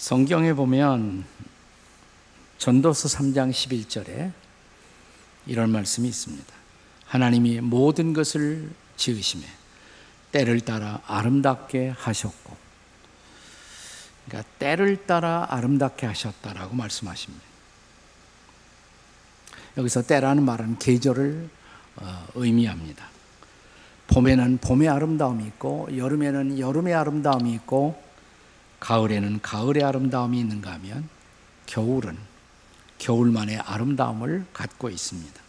성경에 보면 전도서 3장 11절에 이런 말씀이 있습니다. 하나님이 모든 것을 지으심에 때를 따라 아름답게 하셨고, 그러니까 때를 따라 아름답게 하셨다라고 말씀하십니다. 여기서 때라는 말은 계절을 의미합니다. 봄에는 봄의 아름다움이 있고, 여름에는 여름의 아름다움이 있고, 가을에는 가을의 아름다움이 있는가 하면 겨울은 겨울만의 아름다움을 갖고 있습니다.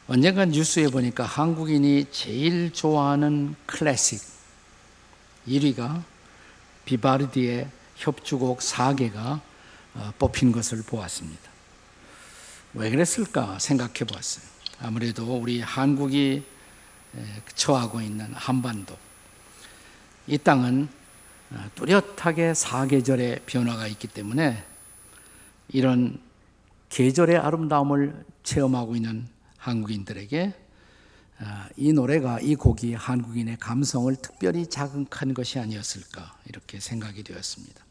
언젠가 뉴스에 보니까 한국인이 제일 좋아하는 클래식 1위가 비바르디의 협주곡 4개가 뽑힌 것을 보았습니다. 왜 그랬을까 생각해 보았어요. 아무래도 우리 한국이 처하고 있는 한반도, 이 땅은 뚜렷하게 사계절의 변화가 있기 때문에 이런 계절의 아름다움을 체험하고 있는 한국인들에게 이 노래가, 이 곡이 한국인의 감성을 특별히 자극한 것이 아니었을까, 이렇게 생각이 되었습니다.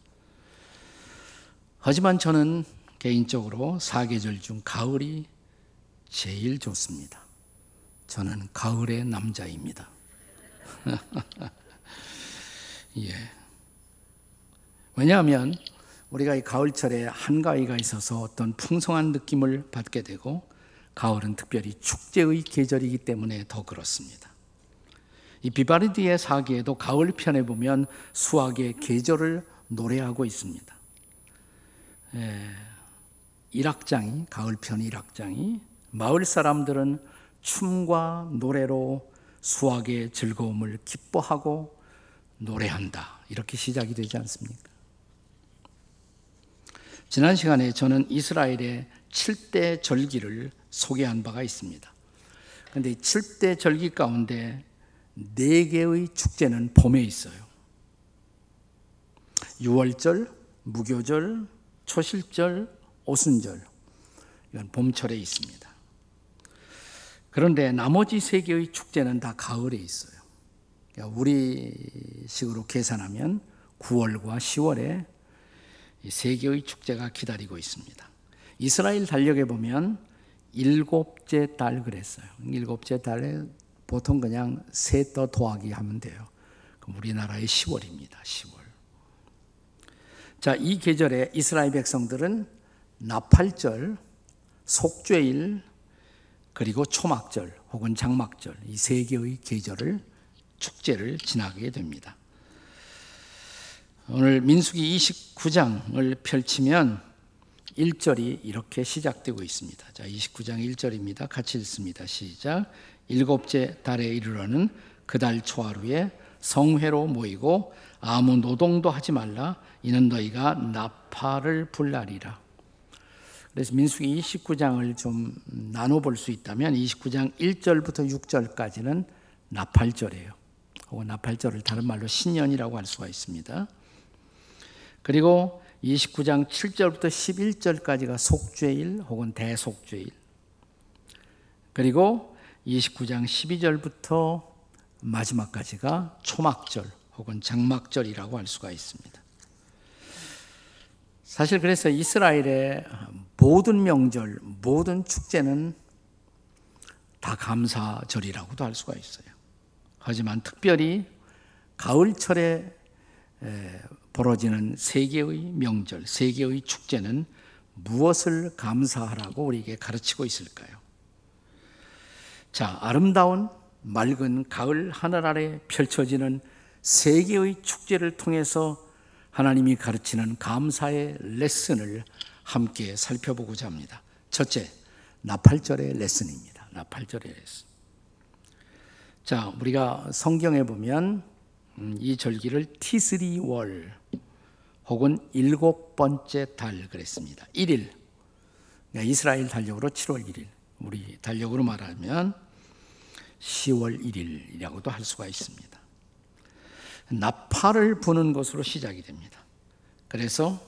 하지만 저는 개인적으로 사계절 중 가을이 제일 좋습니다. 저는 가을의 남자입니다. 예. 왜냐하면 우리가 이 가을철에 한가위가 있어서 어떤 풍성한 느낌을 받게 되고, 가을은 특별히 축제의 계절이기 때문에 더 그렇습니다. 이 비바르디의 사기에도 가을 편에 보면 수학의 계절을 노래하고 있습니다. 1악장이, 가을 편 1악장이 마을 사람들은 춤과 노래로 수학의 즐거움을 기뻐하고 노래한다, 이렇게 시작이 되지 않습니까? 지난 시간에 저는 이스라엘의 7대 절기를 소개한 바가 있습니다. 그런데 이 7대 절기 가운데 4개의 축제는 봄에 있어요. 유월절, 무교절, 초실절, 오순절, 이건 봄철에 있습니다. 그런데 나머지 3개의 축제는 다 가을에 있어요. 우리식으로 계산하면 9월과 10월에 이 3개의 축제가 기다리고 있습니다. 이스라엘 달력에 보면 7째 달 그랬어요. 7째 달에 보통 그냥 세 더 더하기 하면 돼요. 그럼 우리나라의 10월입니다. 10월. 자, 이 계절에 이스라엘 백성들은 나팔절, 속죄일, 그리고 초막절 혹은 장막절, 이 3개의 계절을, 축제를 지나게 됩니다. 오늘 민수기 29장을 펼치면 1절이 이렇게 시작되고 있습니다. 자, 29장 1절입니다. 같이 읽습니다. 시작. 7째 달에 이르러는 그 달 초하루에 성회로 모이고 아무 노동도 하지 말라. 이는 너희가 나팔을 불나리라. 그래서 민수기 29장을 좀 나눠볼 수 있다면 29장 1절부터 6절까지는 나팔절이에요. 혹은 나팔절을 다른 말로 신년이라고 할 수가 있습니다. 그리고 29장 7절부터 11절까지가 속죄일 혹은 대속죄일, 그리고 29장 12절부터 마지막까지가 초막절 혹은 장막절이라고 할 수가 있습니다. 사실 그래서 이스라엘의 모든 명절, 모든 축제는 다 감사절이라고도 할 수가 있어요. 하지만 특별히 가을철에 벌어지는 3개의 명절, 3개의 축제는 무엇을 감사하라고 우리에게 가르치고 있을까요? 자, 아름다운 맑은 가을 하늘 아래 펼쳐지는 3개의 축제를 통해서 하나님이 가르치는 감사의 레슨을 함께 살펴보고자 합니다. 첫째, 나팔절의 레슨입니다. 나팔절의 레슨. 자, 우리가 성경에 보면 이 절기를 티스리월 혹은 7번째 달 그랬습니다. 1일, 이스라엘 달력으로 7월 1일, 우리 달력으로 말하면 10월 1일이라고도 할 수가 있습니다. 나팔을 부는 것으로 시작이 됩니다. 그래서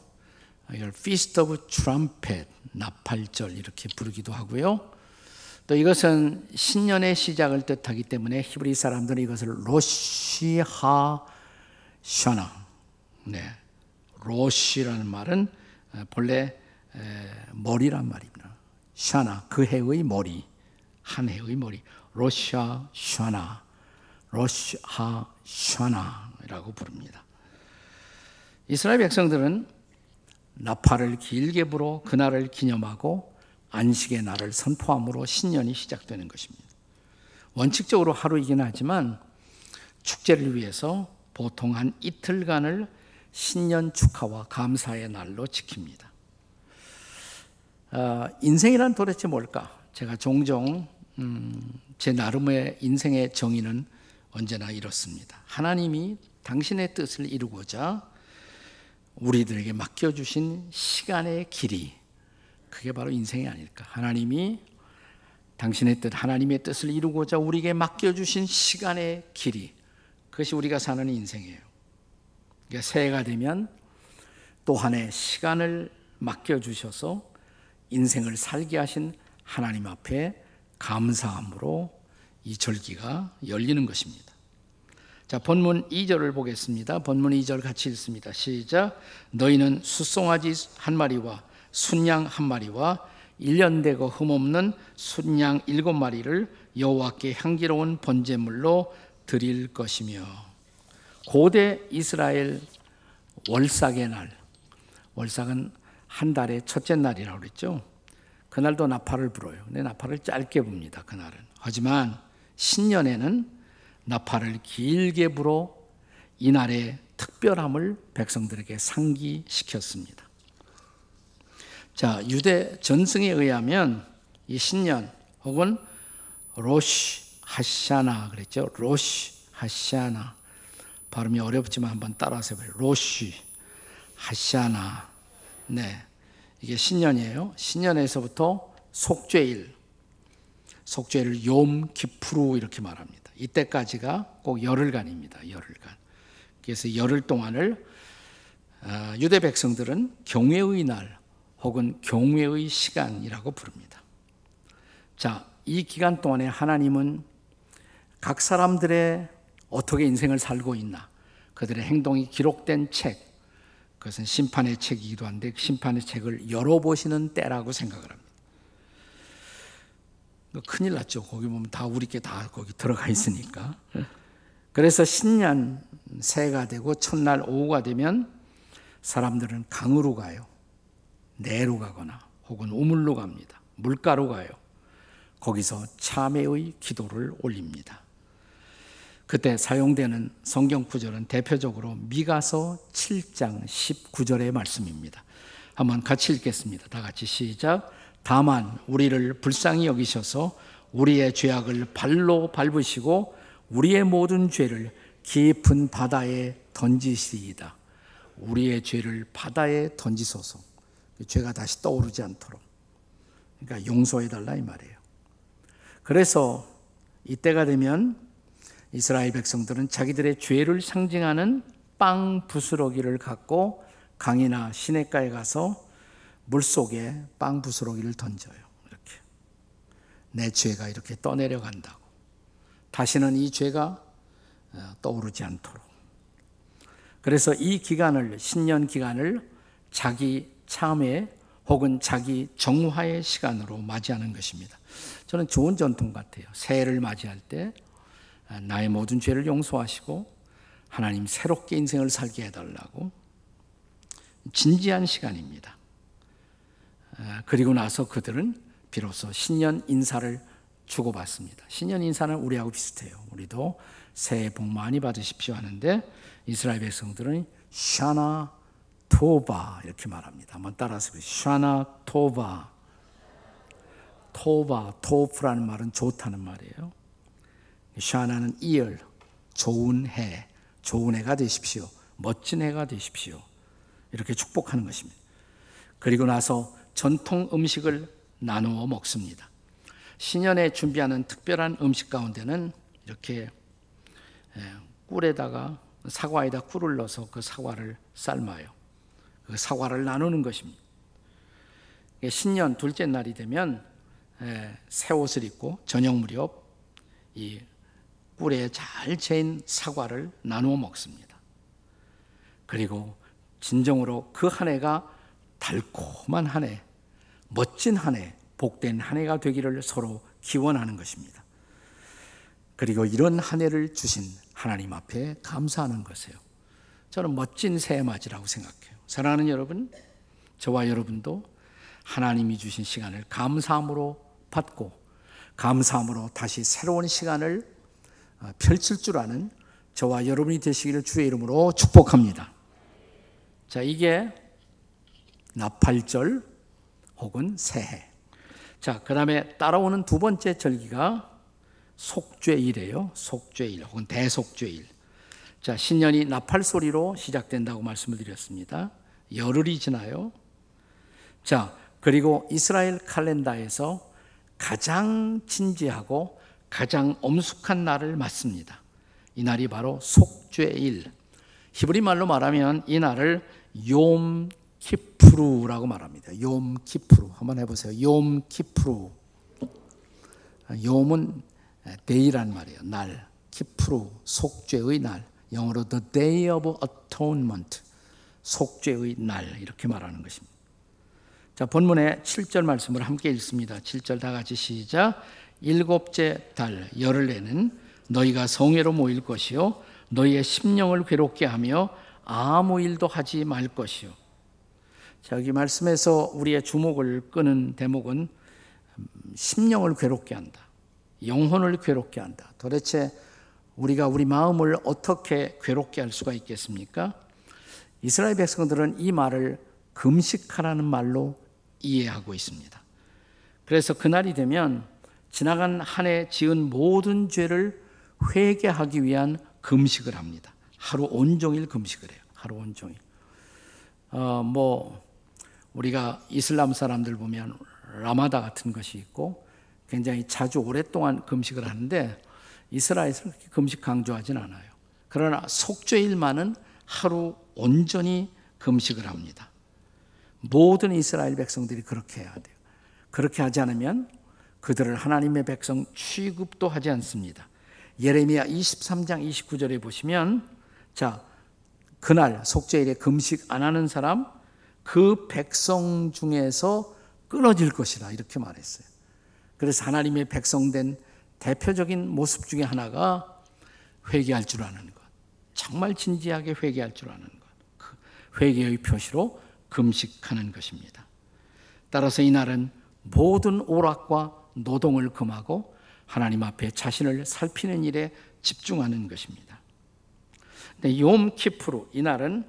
이걸 Feast of Trumpet, 나팔절 이렇게 부르기도 하고요. 또 이것은 신년의 시작을 뜻하기 때문에 히브리 사람들은 이것을 로시 하샤나, 로시라는 말은 본래 머리란 말입니다. 샤나, 그 해의 머리, 한 해의 머리. 로샤 샤나, 로샤 샤나라고 부릅니다. 이스라엘 백성들은 나팔을 길게 불어 그날을 기념하고 안식의 날을 선포함으로 신년이 시작되는 것입니다. 원칙적으로 하루이긴 하지만 축제를 위해서 보통 한 이틀간을 신년 축하와 감사의 날로 지킵니다. 인생이란 도대체 뭘까? 제가 종종 제 나름의 인생의 정의는 언제나 이렇습니다. 하나님이 당신의 뜻을 이루고자 우리들에게 맡겨주신 시간의 길이, 그게 바로 인생이 아닐까. 하나님이 당신의 뜻, 하나님의 뜻을 이루고자 우리에게 맡겨주신 시간의 길이, 그것이 우리가 사는 인생이에요. 그러니까 새해가 되면 또 한 해 시간을 맡겨주셔서 인생을 살게 하신 하나님 앞에 감사함으로 이 절기가 열리는 것입니다. 자, 본문 2절을 보겠습니다. 본문 2절 같이 읽습니다. 시작. 너희는 숫송아지 한 마리와 순양 한 마리와 1년 되고 흠없는 순양 7마리를 여호와께 향기로운 번제물로 드릴 것이며. 고대 이스라엘 월삭의 날, 월삭은 한 달의 첫째 날이라고 그랬죠. 그날도 나팔을 불어요. 근데 나팔을 짧게 붑니다. 그날은. 하지만 신년에는 나팔을 길게 불어 이날의 특별함을 백성들에게 상기시켰습니다. 자, 유대 전승에 의하면 이 신년 혹은 로시 하샤나 그랬죠. 로시 하샤나, 발음이 어렵지만 한번 따라서 해봐요. 로시 하샤나. 네, 이게 신년이에요. 신년에서부터 속죄일, 속죄일을 욤 기프루 이렇게 말합니다. 이때까지가 꼭 열흘간입니다. 열흘간. 그래서 열흘 동안을 유대 백성들은 경외의 날 혹은 경외의 시간이라고 부릅니다. 자, 이 기간 동안에 하나님은 각 사람들의 어떻게 인생을 살고 있나, 그들의 행동이 기록된 책, 그것은 심판의 책이기도 한데 심판의 책을 열어보시는 때라고 생각을 합니다. 큰일 났죠. 거기 보면 다 우리께 다 거기 들어가 있으니까. 그래서 신년 새해가 되고 첫날 오후가 되면 사람들은 강으로 가요. 내로 가거나 혹은 우물로 갑니다. 물가로 가요. 거기서 참회의 기도를 올립니다. 그때 사용되는 성경 구절은 대표적으로 미가서 7장 19절의 말씀입니다. 한번 같이 읽겠습니다. 다 같이 시작. 다만 우리를 불쌍히 여기셔서 우리의 죄악을 발로 밟으시고 우리의 모든 죄를 깊은 바다에 던지시리이다. 우리의 죄를 바다에 던지소서. 죄가 다시 떠오르지 않도록. 그러니까 용서해달라 이 말이에요. 그래서 이때가 되면 이스라엘 백성들은 자기들의 죄를 상징하는 빵 부스러기를 갖고 강이나 시냇가에 가서 물속에 빵 부스러기를 던져요. 이렇게. 내 죄가 이렇게 떠내려간다고. 다시는 이 죄가 떠오르지 않도록. 그래서 이 기간을, 신년 기간을 자기 참회 혹은 자기 정화의 시간으로 맞이하는 것입니다. 저는 좋은 전통 같아요. 새해를 맞이할 때 나의 모든 죄를 용서하시고 하나님 새롭게 인생을 살게 해달라고 진지한 시간입니다. 그리고 나서 그들은 비로소 신년 인사를 주고받습니다. 신년 인사는 우리하고 비슷해요. 우리도 새해 복 많이 받으십시오 하는데 이스라엘 백성들은 샤나 토바 이렇게 말합니다. 한번 따라서 샤나 토바. 토바, 토프라는 말은 좋다는 말이에요. 샤나는 이열, 좋은 해, 좋은 해가 되십시오. 멋진 해가 되십시오. 이렇게 축복하는 것입니다. 그리고 나서 전통 음식을 나누어 먹습니다. 신년에 준비하는 특별한 음식 가운데는 이렇게 꿀에다가 사과에다 꿀을 넣어서 그 사과를 삶아요. 그 사과를 나누는 것입니다. 신년 둘째 날이 되면 새 옷을 입고 저녁 무렵 이 꿀에 잘 재인 사과를 나누어 먹습니다. 그리고 진정으로 그 한 해가 달콤한 한 해, 멋진 한 해, 복된 한 해가 되기를 서로 기원하는 것입니다. 그리고 이런 한 해를 주신 하나님 앞에 감사하는 것이에요. 저는 멋진 새해 맞이라고 생각해요. 사랑하는 여러분, 저와 여러분도 하나님이 주신 시간을 감사함으로 받고 감사함으로 다시 새로운 시간을 펼칠 줄 아는 저와 여러분이 되시기를 주의 이름으로 축복합니다. 자, 이게 나팔절 혹은 새해. 자, 그 다음에 따라오는 두 번째 절기가 속죄일이에요. 속죄일 혹은 대속죄일. 자, 신년이 나팔 소리로 시작된다고 말씀을 드렸습니다. 열흘이 지나요. 자, 그리고 이스라엘 칼렌다에서 가장 진지하고 가장 엄숙한 날을 맞습니다. 이 날이 바로 속죄일. 히브리 말로 말하면 이 날을 욤 키프루라고 말합니다. 욤 키프루. 한번 해보세요. 욤 키프루. 욤은 데이란 말이에요. 날. 키프루. 속죄의 날. 영어로 the day of atonement. 속죄의 날. 이렇게 말하는 것입니다. 자, 본문의 7절 말씀을 함께 읽습니다. 7절 다 같이 시작. 일곱째 달 열흘에는 너희가 성회로 모일 것이요 너희의 심령을 괴롭게 하며 아무 일도 하지 말 것이요. 자, 여기 말씀에서 우리의 주목을 끄는 대목은 심령을 괴롭게 한다. 영혼을 괴롭게 한다. 도대체 우리가 우리 마음을 어떻게 괴롭게 할 수가 있겠습니까? 이스라엘 백성들은 이 말을 금식하라는 말로 이해하고 있습니다. 그래서 그날이 되면 지나간 한 해 지은 모든 죄를 회개하기 위한 금식을 합니다. 하루 온종일 금식을 해요. 하루 온종일. 우리가 이슬람 사람들 보면 라마다 같은 것이 있고 굉장히 자주 오랫동안 금식을 하는데 이스라엘에서는 그렇게 금식 강조하진 않아요. 그러나 속죄일만은 하루 온전히 금식을 합니다. 모든 이스라엘 백성들이 그렇게 해야 돼요. 그렇게 하지 않으면 그들을 하나님의 백성 취급도 하지 않습니다. 예레미야 23장 29절에 보시면 자, 그날 속죄일에 금식 안 하는 사람 그 백성 중에서 끊어질 것이라 이렇게 말했어요. 그래서 하나님의 백성된 대표적인 모습 중에 하나가 회개할 줄 아는 것. 정말 진지하게 회개할 줄 아는 것. 그 회개의 표시로 금식하는 것입니다. 따라서 이날은 모든 오락과 노동을 금하고 하나님 앞에 자신을 살피는 일에 집중하는 것입니다. 근데 욤 키프루 이날은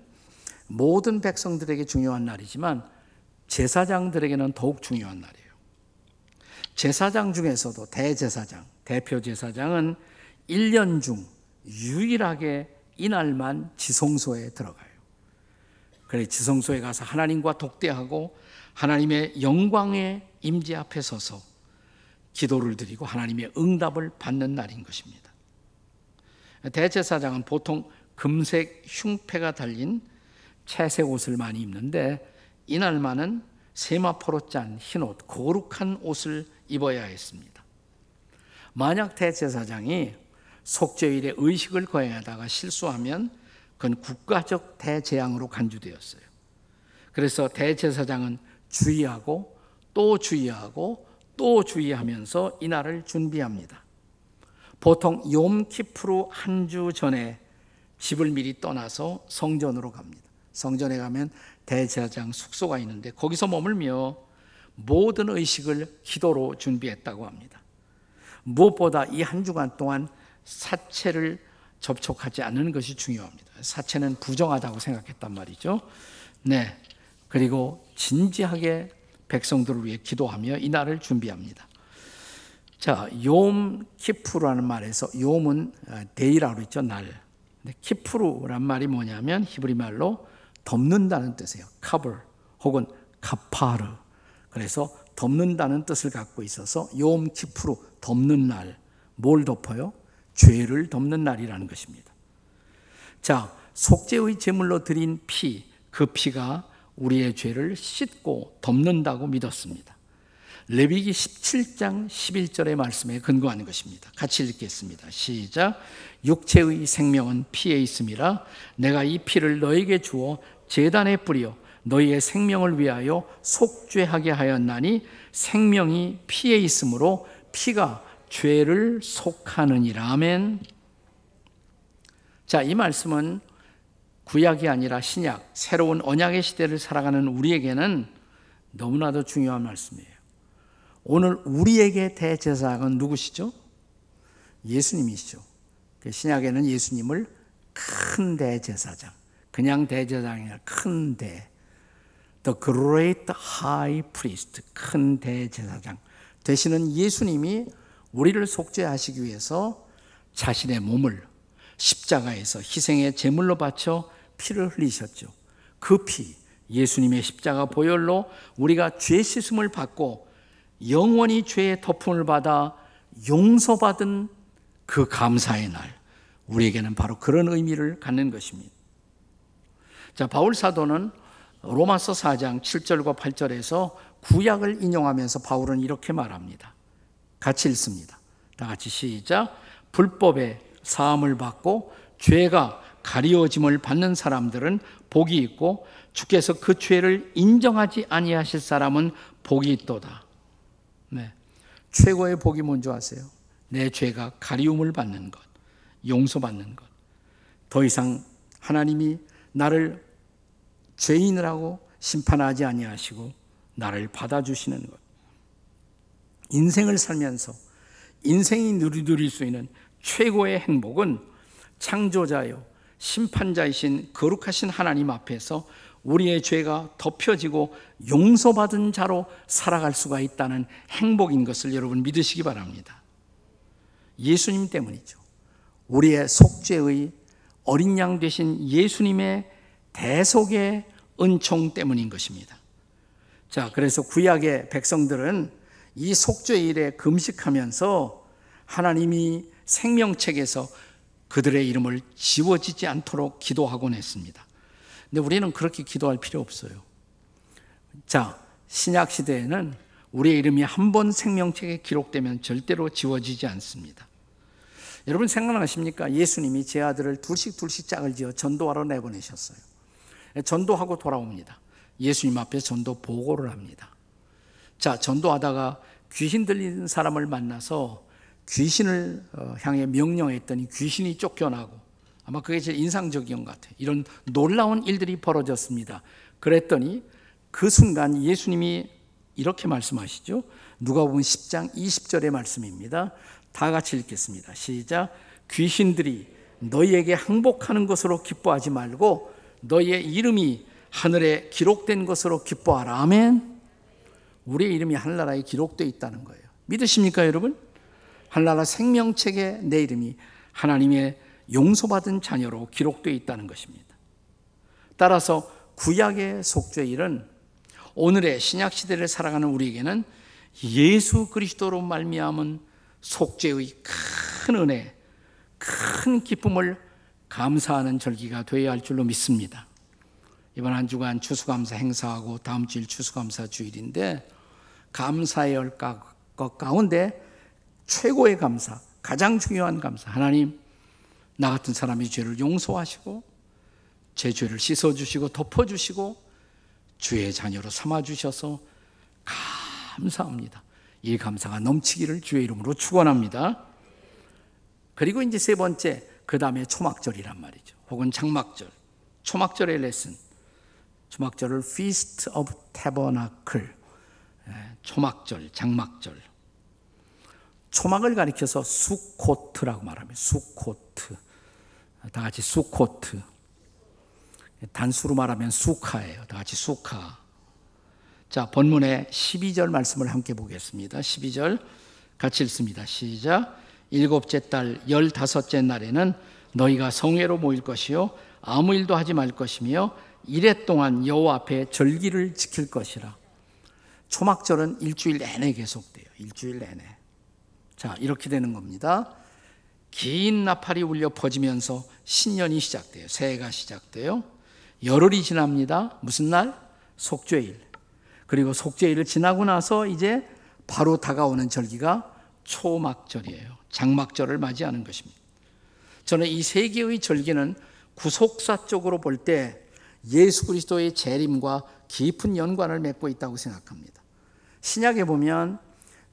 모든 백성들에게 중요한 날이지만 제사장들에게는 더욱 중요한 날이에요. 제사장 중에서도 대제사장, 대표 제사장은 1년 중 유일하게 이날만 지성소에 들어가요. 그래서 지성소에 가서 하나님과 독대하고 하나님의 영광의 임재 앞에 서서 기도를 드리고 하나님의 응답을 받는 날인 것입니다. 대제사장은 보통 금색 흉패가 달린 채색 옷을 많이 입는데 이날만은 세마포로 짠 흰옷, 거룩한 옷을 입어야 했습니다. 만약 대제사장이 속죄일에 의식을 거행하다가 실수하면 그건 국가적 대재앙으로 간주되었어요. 그래서 대제사장은 주의하고 또 주의하고 또 주의하면서 이날을 준비합니다. 보통 욤 키프루 한 주 전에 집을 미리 떠나서 성전으로 갑니다. 성전에 가면 대제사장 숙소가 있는데 거기서 머물며 모든 의식을 기도로 준비했다고 합니다. 무엇보다 이 한 주간 동안 사체를 접촉하지 않는 것이 중요합니다. 사체는 부정하다고 생각했단 말이죠. 네. 그리고 진지하게 백성들을 위해 기도하며 이 날을 준비합니다. 자, 욤 키프루라는 말에서 욤은 데이라고 했죠, 날. 근데 키프루란 말이 뭐냐면 히브리 말로 덮는다는 뜻이에요. cover 혹은 카파르. 그래서 덮는다는 뜻을 갖고 있어서 욤 키프루, 덮는 날. 뭘 덮어요? 죄를 덮는 날이라는 것입니다. 자, 속죄의 제물로 드린 피, 그 피가 우리의 죄를 씻고 덮는다고 믿었습니다. 레위기 17장 11절의 말씀에 근거하는 것입니다. 같이 읽겠습니다. 시작. 육체의 생명은 피에 있음이라 내가 이 피를 너에게 주어 제단에 뿌려 너희의 생명을 위하여 속죄하게 하였나니 생명이 피에 있으므로 피가 죄를 속하느니라. 아멘. 자, 이 말씀은 구약이 아니라 신약, 새로운 언약의 시대를 살아가는 우리에게는 너무나도 중요한 말씀이에요. 오늘 우리에게 대제사장은 누구시죠? 예수님이시죠. 신약에는 예수님을 큰 대제사장, 그냥 대제사장이 아니라 큰 대, The Great High Priest, 큰 대제사장 되시는 예수님이 우리를 속죄하시기 위해서 자신의 몸을 십자가에서 희생의 제물로 바쳐 피를 흘리셨죠. 그 피, 예수님의 십자가 보혈로 우리가 죄 씻음을 받고 영원히 죄의 덮음을 받아 용서받은 그 감사의 날, 우리에게는 바로 그런 의미를 갖는 것입니다. 자, 바울 사도는 로마서 4장 7절과 8절에서 구약을 인용하면서 바울은 이렇게 말합니다. 같이 읽습니다. 다 같이 시작. 불법의 사함을 받고 죄가 가리워짐을 받는 사람들은 복이 있고 주께서 그 죄를 인정하지 아니하실 사람은 복이 있도다. 네. 최고의 복이 뭔지 아세요? 내 죄가 가리움을 받는 것, 용서받는 것. 더 이상 하나님이 나를 죄인이라고 심판하지 아니하시고 나를 받아주시는 것. 인생을 살면서 인생이 누릴 수 있는 최고의 행복은 창조자요 심판자이신 거룩하신 하나님 앞에서 우리의 죄가 덮여지고 용서받은 자로 살아갈 수가 있다는 행복인 것을 여러분 믿으시기 바랍니다. 예수님 때문이죠. 우리의 속죄의 어린 양 되신 예수님의 대속의 은총 때문인 것입니다. 자, 그래서 구약의 백성들은 이 속죄일에 금식하면서 하나님이 생명책에서 그들의 이름을 지워지지 않도록 기도하곤 했습니다. 근데 우리는 그렇게 기도할 필요 없어요. 자, 신약 시대에는 우리의 이름이 한 번 생명책에 기록되면 절대로 지워지지 않습니다. 여러분 생각나십니까? 예수님이 제 아들을 둘씩 짝을 지어 전도하러 내보내셨어요. 전도하고 돌아옵니다. 예수님 앞에 전도 보고를 합니다. 자, 전도하다가 귀신 들린 사람을 만나서 귀신을 향해 명령했더니 귀신이 쫓겨나고, 아마 그게 제일 인상적인 것 같아요. 이런 놀라운 일들이 벌어졌습니다. 그랬더니 그 순간 예수님이 이렇게 말씀하시죠. 누가복음 10장 20절의 말씀입니다. 다 같이 읽겠습니다. 시작. 귀신들이 너희에게 항복하는 것으로 기뻐하지 말고 너희의 이름이 하늘에 기록된 것으로 기뻐하라. 아멘. 우리의 이름이 하늘나라에 기록되어 있다는 거예요. 믿으십니까 여러분? 하늘나라 생명책에 내 이름이 하나님의 용서받은 자녀로 기록되어 있다는 것입니다. 따라서 구약의 속죄일은 오늘의 신약시대를 살아가는 우리에게는 예수 그리스도로 말미암은 속죄의 큰 은혜, 큰 기쁨을 감사하는 절기가 되어야 할 줄로 믿습니다. 이번 한 주간 추수감사 행사하고 다음 주일 추수감사 주일인데, 감사의 것 가운데 최고의 감사, 가장 중요한 감사, 하나님 나 같은 사람의 죄를 용서하시고 제 죄를 씻어주시고 덮어주시고 주의 자녀로 삼아주셔서 감사합니다. 이 감사가 넘치기를 주의 이름으로 축원합니다. 그리고 이제 세 번째, 그 다음에 초막절이란 말이죠. 혹은 장막절, 초막절의 레슨. 초막절을 Feast of Tabernacle, 초막절, 장막절. 초막을 가리켜서 수코트라고 말합니다. 수코트. 다 같이 수코트. 단수로 말하면 수카예요. 다 같이 수카. 자, 본문의 12절 말씀을 함께 보겠습니다. 12절 같이 읽습니다. 시작. 일곱째 달 15째 날에는 너희가 성회로 모일 것이요 아무 일도 하지 말 것이며 이래 동안 여호와 앞에 절기를 지킬 것이라. 초막절은 일주일 내내 계속돼요. 일주일 내내. 자, 이렇게 되는 겁니다. 긴 나팔이 울려 퍼지면서 신년이 시작돼요. 새해가 시작돼요. 열흘이 지납니다. 무슨 날? 속죄일. 그리고 속죄일을 지나고 나서 이제 바로 다가오는 절기가 초막절이에요. 장막절을 맞이하는 것입니다. 저는 이 세 개의 절기는 구속사적으로 볼 때 예수 그리스도의 재림과 깊은 연관을 맺고 있다고 생각합니다. 신약에 보면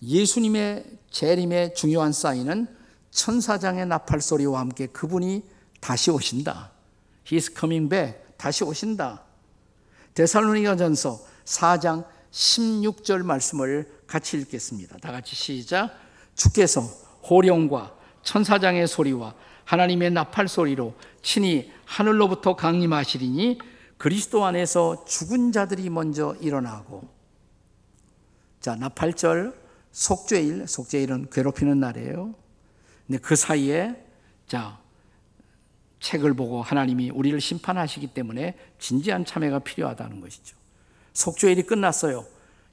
예수님의 재림의 중요한 사인은 천사장의 나팔 소리와 함께 그분이 다시 오신다. He's coming back. 다시 오신다. 데살로니가전서 4장 16절 말씀을 같이 읽겠습니다. 다 같이 시작. 주께서 호령과 천사장의 소리와 하나님의 나팔 소리로 친히 하늘로부터 강림하시리니 그리스도 안에서 죽은 자들이 먼저 일어나고. 자, 나팔절 속죄일, 속죄일은 괴롭히는 날이에요. 근데 그 사이에 자, 책을 보고 하나님이 우리를 심판하시기 때문에 진지한 참회가 필요하다는 것이죠. 속죄일이 끝났어요.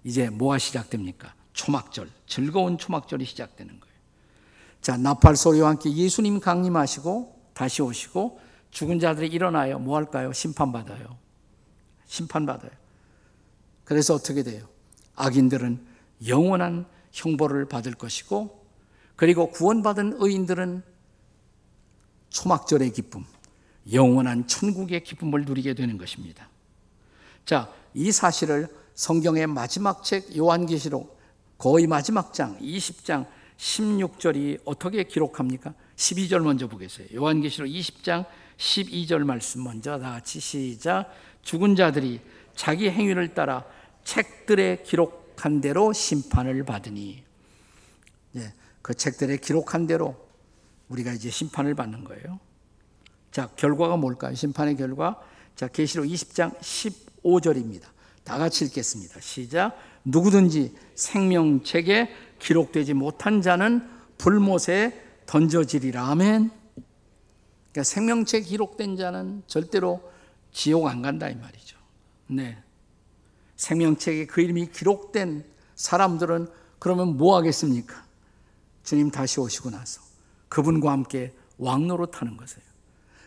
이제 뭐가 시작됩니까? 초막절, 즐거운 초막절이 시작되는 거예요. 자, 나팔 소리와 함께 예수님 강림하시고 다시 오시고 죽은 자들이 일어나요. 뭐 할까요? 심판받아요. 심판받아요. 그래서 어떻게 돼요? 악인들은 영원한 형벌을 받을 것이고, 그리고 구원받은 의인들은 초막절의 기쁨, 영원한 천국의 기쁨을 누리게 되는 것입니다. 자, 이 사실을 성경의 마지막 책 요한계시록 거의 마지막 장 20장 16절이 어떻게 기록합니까? 12절 먼저 보겠어요. 요한계시록 20장 12절 말씀 먼저 다 같이 시작. 죽은 자들이 자기 행위를 따라 책들에 기록한 대로 심판을 받으니. 네, 그 책들에 기록한 대로 우리가 이제 심판을 받는 거예요. 자, 결과가 뭘까요? 심판의 결과. 자, 계시록 20장 15절입니다. 다 같이 읽겠습니다. 시작. 누구든지 생명책에 기록되지 못한 자는 불못에 던져지리라. 아멘. 그러니까 생명책에 기록된 자는 절대로 지옥 안 간다 이 말이죠. 네. 생명책에 그 이름이 기록된 사람들은 그러면 뭐 하겠습니까? 주님 다시 오시고 나서 그분과 함께 왕노릇하는 것이에요.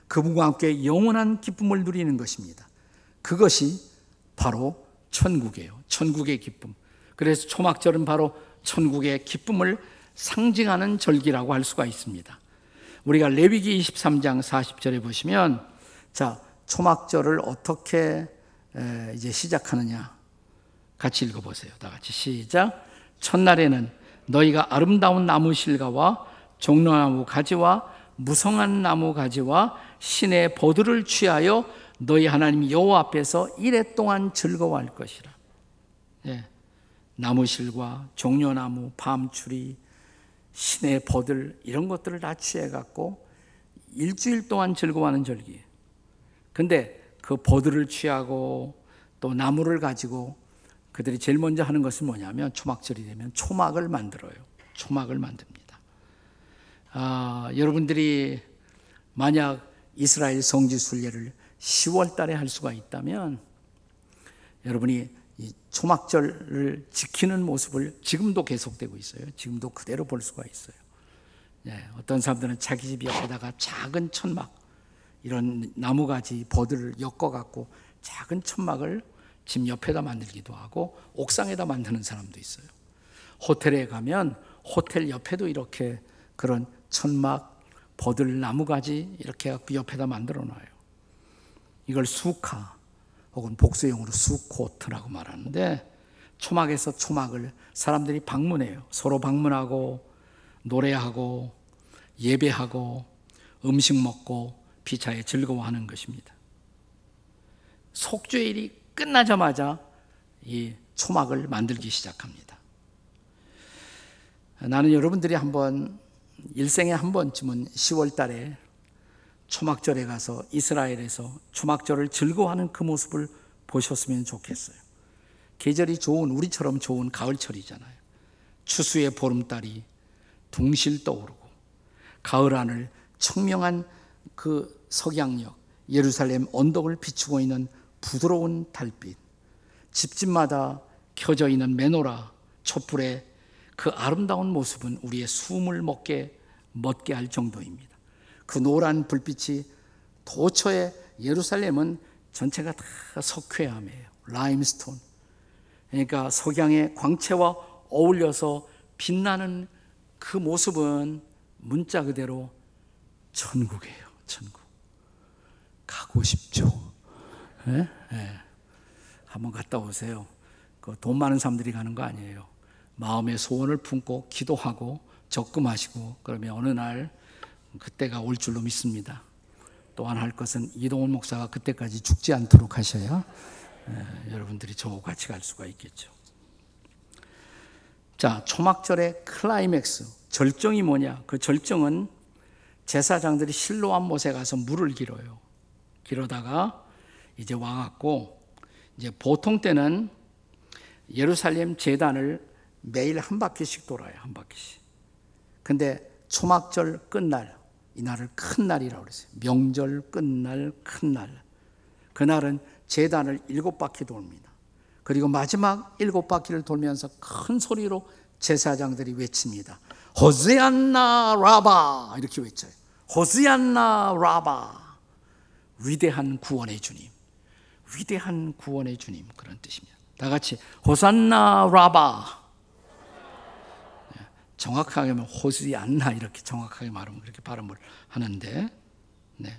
그분과 함께 영원한 기쁨을 누리는 것입니다. 그것이 바로 천국이에요. 천국의 기쁨. 그래서 초막절은 바로 천국의 기쁨을 상징하는 절기라고 할 수가 있습니다. 우리가 레위기 23장 40절에 보시면, 자, 초막절을 어떻게 이제 시작하느냐 같이 읽어보세요. 다 같이 시작. 첫날에는 너희가 아름다운 나무 실과와 종려나무 가지와 무성한 나무 가지와 신의 보드를 취하여 너희 하나님 여호와 앞에서 이레 동안 즐거워할 것이라. 예. 나무실과 종려나무, 밤추리, 신의 보들 이런 것들을 다 취해갖고 일주일 동안 즐거워하는 절기예요. 근데 그 보들을 취하고 또 나무를 가지고 그들이 제일 먼저 하는 것은 뭐냐면 초막절이 되면 초막을 만들어요. 초막을 만듭니다. 여러분들이 만약 이스라엘 성지순례를 10월 달에 할 수가 있다면 여러분이 이 초막절을 지키는 모습을 지금도 계속되고 있어요. 지금도 그대로 볼 수가 있어요. 네, 어떤 사람들은 자기 집 옆에다가 작은 천막, 이런 나무가지 버들을 엮어갖고 작은 천막을 집 옆에다 만들기도 하고 옥상에다 만드는 사람도 있어요. 호텔에 가면 호텔 옆에도 이렇게 그런 천막, 버들, 나무가지 이렇게 해갖고 옆에다 만들어 놔요. 이걸 수카 혹은 복수용으로 수코트라고 말하는데, 초막에서 초막을 사람들이 방문해요. 서로 방문하고 노래하고 예배하고 음식 먹고 피차에 즐거워하는 것입니다. 속죄일이 끝나자마자 이 초막을 만들기 시작합니다. 나는 여러분들이 한번 일생에 한 번쯤은 10월 달에 초막절에 가서 이스라엘에서 초막절을 즐거워하는 그 모습을 보셨으면 좋겠어요. 계절이 좋은, 우리처럼 좋은 가을철이잖아요. 추수의 보름달이 둥실 떠오르고 가을 하늘 청명한 그 석양역 예루살렘 언덕을 비추고 있는 부드러운 달빛, 집집마다 켜져 있는 메노라 촛불의 그 아름다운 모습은 우리의 숨을 멎게 할 정도입니다. 그 노란 불빛이 도처에 예루살렘은 전체가 다 석회암이에요. 라임스톤. 그러니까 석양의 광채와 어울려서 빛나는 그 모습은 문자 그대로 천국이에요. 천국. 가고 싶죠. 예? 예. 한번 갔다 오세요. 그 돈 많은 사람들이 가는 거 아니에요. 마음의 소원을 품고 기도하고 적금하시고 그러면 어느 날 그때가 올 줄로 믿습니다. 또한 할 것은 이동훈 목사가 그때까지 죽지 않도록 하셔야 여러분들이 저와 같이 갈 수가 있겠죠. 자, 초막절의 클라이맥스, 절정이 뭐냐? 그 절정은 제사장들이 실로암 못에 가서 물을 길어요. 길어다가 이제 와갖고 이제 보통 때는 예루살렘 제단을 매일 한 바퀴씩 돌아요. 한 바퀴씩. 근데 초막절 끝날, 이날을 큰 날이라고 그랬어요. 명절 끝날 큰 날. 그날은 제단을 7바퀴 돌립니다. 그리고 마지막 7바퀴를 돌면서 큰 소리로 제사장들이 외칩니다. 호시안나 라바 이렇게 외쳐요. 호시안나 라바. 위대한 구원의 주님. 위대한 구원의 주님 그런 뜻입니다. 다 같이 호산나 라바. 정확하게 하면 호시안나 이렇게 정확하게 말하면 그렇게 발음을 하는데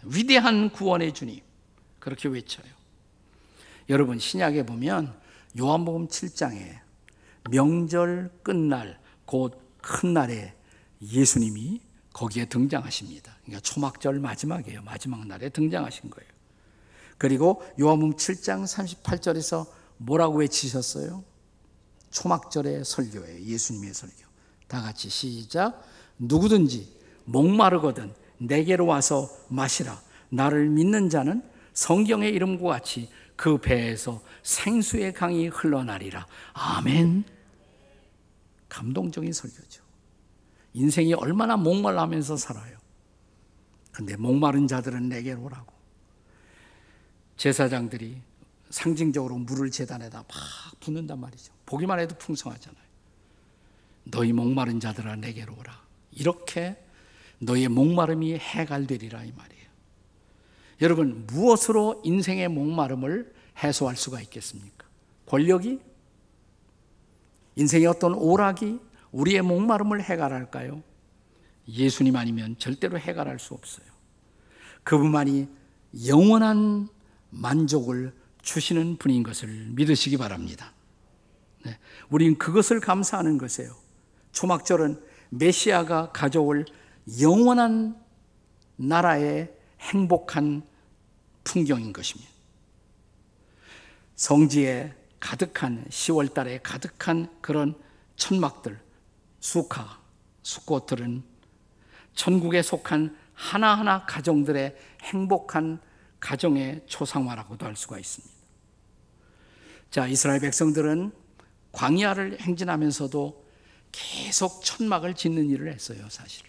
위대한 구원의 주님 그렇게 외쳐요. 여러분 신약에 보면 요한복음 7장에 명절 끝날 곧 큰 날에 예수님이 거기에 등장하십니다. 그러니까 초막절 마지막이에요. 마지막 날에 등장하신 거예요. 그리고 요한복음 7장 38절에서 뭐라고 외치셨어요? 초막절의 설교예요. 예수님의 설교. 다 같이 시작. 누구든지 목마르거든 내게로 와서 마시라. 나를 믿는 자는 성경의 이름과 같이 그 배에서 생수의 강이 흘러나리라. 아멘. 감동적인 설교죠. 인생이 얼마나 목말라하면서 살아요. 그런데 목마른 자들은 내게로 오라고. 제사장들이 상징적으로 물을 제단에다 막 붓는단 말이죠. 보기만 해도 풍성하잖아요. 너희 목마른 자들아 내게로 오라. 이렇게 너희의 목마름이 해갈되리라 이 말이에요. 여러분 무엇으로 인생의 목마름을 해소할 수가 있겠습니까? 권력이? 인생의 어떤 오락이 우리의 목마름을 해갈할까요? 예수님 아니면 절대로 해갈할 수 없어요. 그분만이 영원한 만족을 주시는 분인 것을 믿으시기 바랍니다. 우리는 그것을 감사하는 것이에요. 초막절은 메시아가 가져올 영원한 나라의 행복한 풍경인 것입니다. 성지에 가득한 10월 달에 가득한 그런 천막들, 수카, 수꽃들은 천국에 속한 하나하나 가정들의 행복한 가정의 초상화라고도 할 수가 있습니다. 자, 이스라엘 백성들은 광야를 행진하면서도 계속 천막을 짓는 일을 했어요, 사실.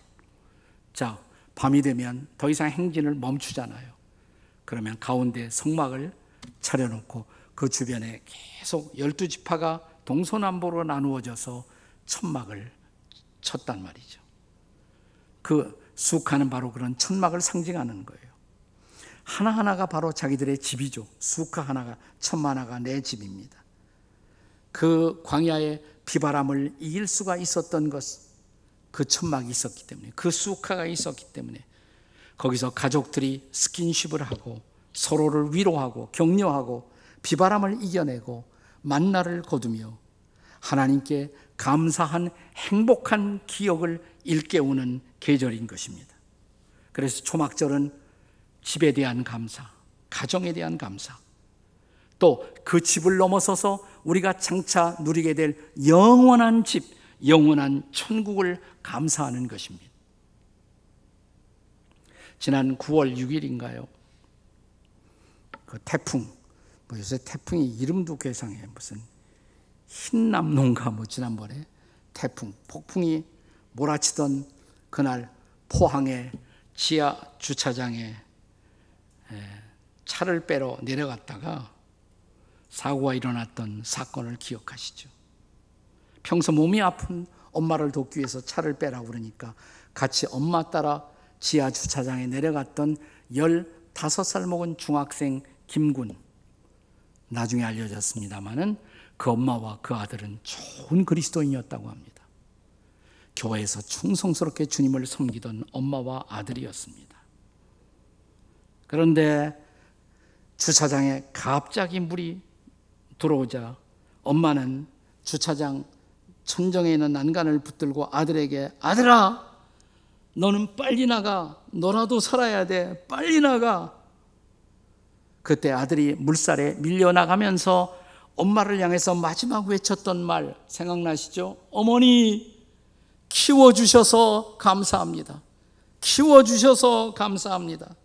자, 밤이 되면 더 이상 행진을 멈추잖아요. 그러면 가운데 성막을 차려놓고 그 주변에 계속 12지파가 동서남북으로 나누어져서 천막을 쳤단 말이죠. 그 수카는 바로 그런 천막을 상징하는 거예요. 하나하나가 바로 자기들의 집이죠. 수카 하나가, 천막 하나가 내 집입니다. 그 광야의 비바람을 이길 수가 있었던 것, 그 천막이 있었기 때문에, 그 수카가 있었기 때문에 거기서 가족들이 스킨십을 하고 서로를 위로하고 격려하고 비바람을 이겨내고 만나를 거두며 하나님께 감사한 행복한 기억을 일깨우는 계절인 것입니다. 그래서 초막절은 집에 대한 감사, 가정에 대한 감사, 또 그 집을 넘어서서 우리가 장차 누리게 될 영원한 집, 영원한 천국을 감사하는 것입니다. 지난 9월 6일인가요? 그 태풍, 요새 태풍이 이름도 괴상해. 무슨 흰남노인가 지난번에 태풍, 폭풍이 몰아치던 그날 포항의 지하 주차장에 차를 빼러 내려갔다가 사고가 일어났던 사건을 기억하시죠? 평소 몸이 아픈 엄마를 돕기 위해서 차를 빼라고 그러니까 같이 엄마 따라 지하 주차장에 내려갔던 15살 먹은 중학생 김군, 나중에 알려졌습니다마는 그 엄마와 그 아들은 좋은 그리스도인이었다고 합니다. 교회에서 충성스럽게 주님을 섬기던 엄마와 아들이었습니다. 그런데 주차장에 갑자기 물이 들어오자 엄마는 주차장 천정에 있는 난간을 붙들고 아들에게, 아들아, 너는 빨리 나가. 너라도 살아야 돼. 빨리 나가. 그때 아들이 물살에 밀려나가면서 엄마를 향해서 마지막 외쳤던 말 생각나시죠? 어머니, 키워주셔서 감사합니다. 키워주셔서 감사합니다.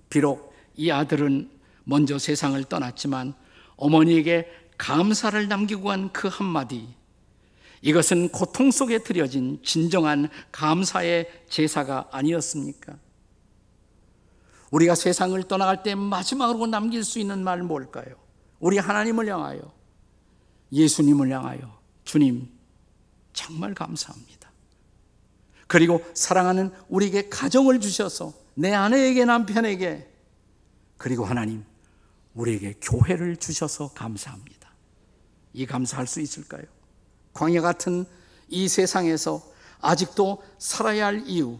비록 이 아들은 먼저 세상을 떠났지만 어머니에게 감사를 남기고 간 그 한마디, 이것은 고통 속에 드려진 진정한 감사의 제사가 아니었습니까? 우리가 세상을 떠나갈 때 마지막으로 남길 수 있는 말 뭘까요? 우리 하나님을 향하여, 예수님을 향하여, 주님 정말 감사합니다. 그리고 사랑하는 우리에게 가정을 주셔서 내 아내에게, 남편에게, 그리고 하나님 우리에게 교회를 주셔서 감사합니다. 이 감사할 수 있을까요? 광야 같은 이 세상에서 아직도 살아야 할 이유,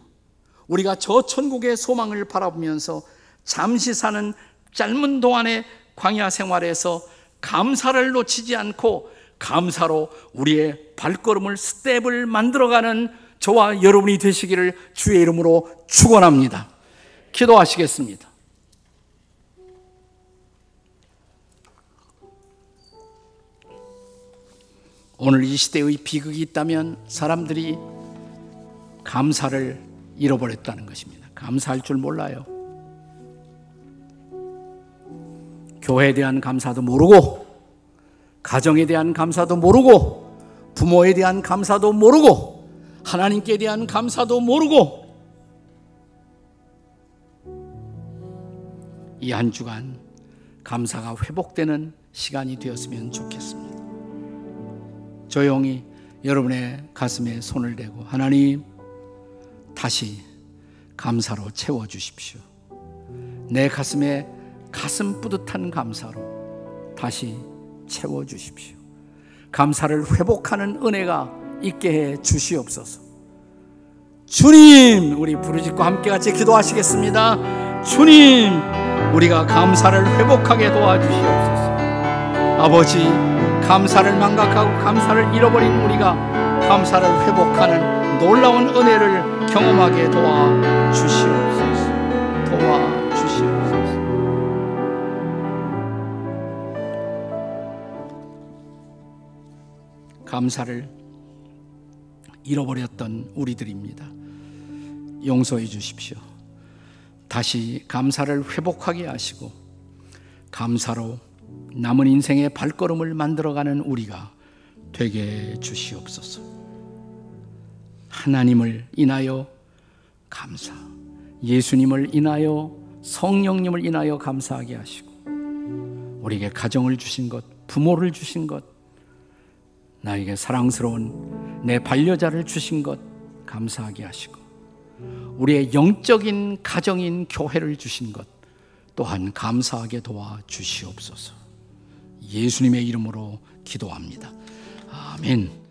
우리가 저 천국의 소망을 바라보면서 잠시 사는 짧은 동안의 광야 생활에서 감사를 놓치지 않고 감사로 우리의 발걸음을, 스텝을 만들어가는 저와 여러분이 되시기를 주의 이름으로 축원합니다. 기도하시겠습니다. 오늘 이 시대의 비극이 있다면 사람들이 감사를 잃어버렸다는 것입니다. 감사할 줄 몰라요. 교회에 대한 감사도 모르고, 가정에 대한 감사도 모르고, 부모에 대한 감사도 모르고, 하나님께 대한 감사도 모르고, 이 한 주간 감사가 회복되는 시간이 되었으면 좋겠습니다. 조용히 여러분의 가슴에 손을 대고, 하나님 다시 감사로 채워주십시오. 내 가슴에 가슴 뿌듯한 감사로 다시 채워주십시오. 감사를 회복하는 은혜가 있게 해 주시옵소서. 주님, 우리 부르짖고 함께 같이 기도하시겠습니다. 주님, 우리가 감사를 회복하게 도와주시옵소서. 아버지, 감사를 망각하고 감사를 잃어버린 우리가 감사를 회복하는 놀라운 은혜를 경험하게 도와주시옵소서. 도와주시옵소서. 감사를 잃어버렸던 우리들입니다. 용서해 주십시오. 다시 감사를 회복하게 하시고 감사로 남은 인생의 발걸음을 만들어가는 우리가 되게 주시옵소서. 하나님을 인하여 감사, 예수님을 인하여, 성령님을 인하여 감사하게 하시고, 우리에게 가정을 주신 것, 부모를 주신 것, 나에게 사랑스러운 내 반려자를 주신 것 감사하게 하시고, 우리의 영적인 가정인 교회를 주신 것 또한 감사하게 도와주시옵소서. 예수님의 이름으로 기도합니다. 아멘.